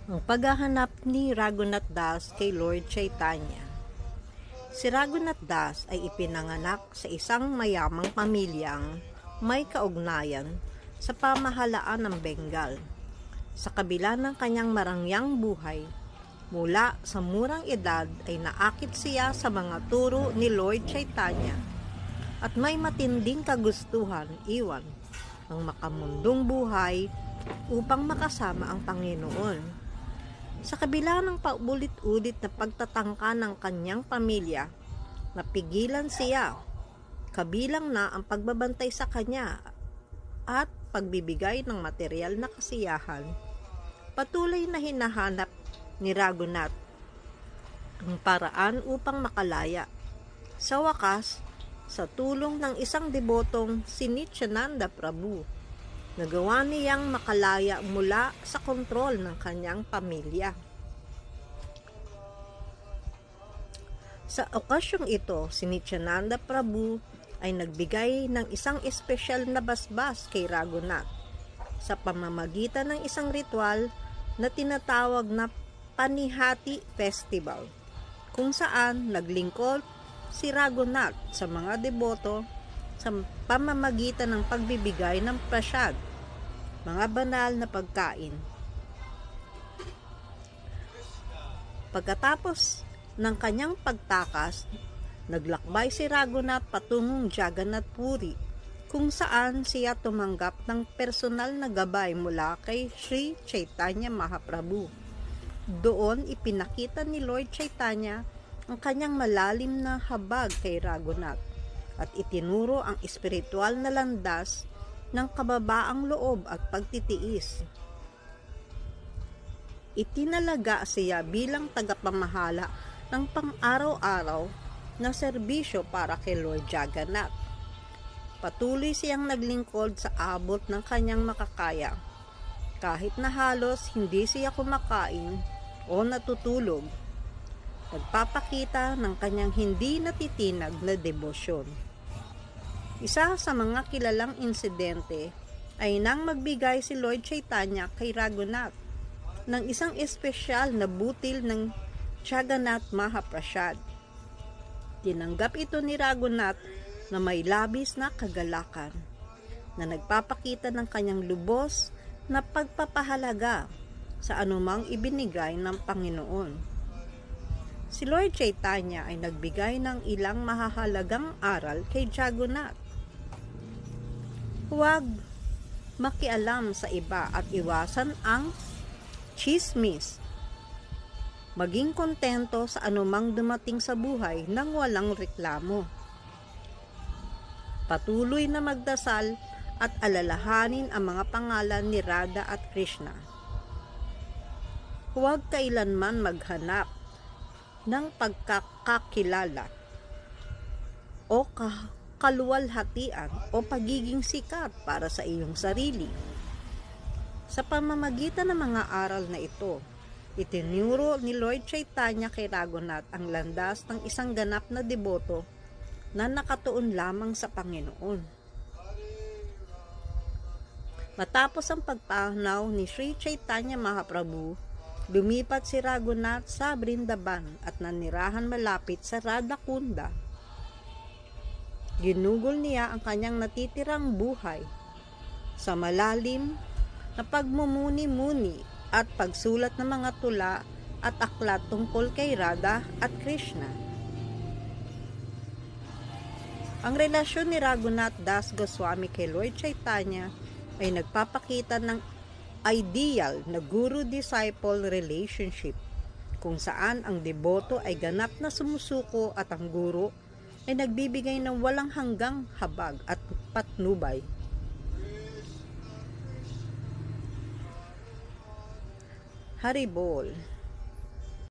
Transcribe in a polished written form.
Ang paghahanap ni Raghunath Das kay Lord Chaitanya. Si Raghunath Das ay ipinanganak sa isang mayamang pamilyang may kaugnayan sa pamahalaan ng Bengal. Sa kabila ng kanyang marangyang buhay, mula sa murang edad ay naakit siya sa mga turo ni Lord Chaitanya at may matinding kagustuhan iwan ang makamundong buhay upang makasama ang Panginoon. Sa kabila ng paulit-ulit na pagtatangka ng kanyang pamilya, napigilan siya, kabilang na ang pagbabantay sa kanya at pagbibigay ng material na kasiyahan. Patuloy na hinahanap ni Raghunath ang paraan upang makalaya. Sa wakas, sa tulong ng isang debotong si Nityananda Prabhu, nagawa niyang makalaya mula sa kontrol ng kanyang pamilya. Sa okasyong ito, si Nityananda Prabhu ay nagbigay ng isang espesyal na basbas kay Raghunath sa pamamagitan ng isang ritual na tinatawag na Panihati Festival, kung saan naglingkod si Raghunath sa mga deboto sa pamamagitan ng pagbibigay ng prasad, mga banal na pagkain. Pagkatapos ng kanyang pagtakas, naglakbay si Raghunath patungong Jagannath Puri, kung saan siya tumanggap ng personal na gabay mula kay Sri Chaitanya Mahaprabhu. Doon ipinakita ni Lord Chaitanya ang kanyang malalim na habag kay Raghunath at itinuro ang espiritual na landas ng kababaang loob at pagtitiis. Itinalaga siya bilang tagapamahala ng pang-araw-araw na serbisyo para kay Lord Jagannath. Patuloy siyang naglingkod sa abot ng kanyang makakaya, kahit na halos hindi siya kumakain o natutulog, nagpapakita ng kanyang hindi natitinag na debosyon. Isa sa mga kilalang insidente ay nang magbigay si Lord Chaitanya kay Raghunath ng isang espesyal na butil ng Jagannath Mahaprasad. Tinanggap ito ni Raghunath na may labis na kagalakan, na nagpapakita ng kanyang lubos na pagpapahalaga sa anumang ibinigay ng Panginoon. Si Lord Chaitanya ay nagbigay ng ilang mahahalagang aral kay Jagannath. Huwag makialam sa iba at iwasan ang chismis. Maging kontento sa anumang dumating sa buhay nang walang reklamo. Patuloy na magdasal at alalahanin ang mga pangalan ni Radha at Krishna. Huwag kailanman maghanap ng pagkakakilala o kaluwalhatian o pagiging sikat para sa iyong sarili. Sa pamamagitan ng mga aral na ito, itinuro ni Lord Chaitanya kay Raghunath ang landas ng isang ganap na deboto na nakatuon lamang sa Panginoon. Matapos ang pagpanaw ni Sri Chaitanya Mahaprabhu, lumipat si Raghunath sa Vrindavan at nanirahan malapit sa Radhakunda. Ginugol niya ang kanyang natitirang buhay sa malalim na pagmumuni-muni at pagsulat ng mga tula at aklat tungkol kay Radha at Krishna. Ang relasyon ni Raghunath Das Goswami kay Lord Chaitanya ay nagpapakita ng ideal na guru-disciple relationship, kung saan ang deboto ay ganap na sumusuko at ang guro ay nagbibigay ng walang hanggang habag at patnubay. Haribol.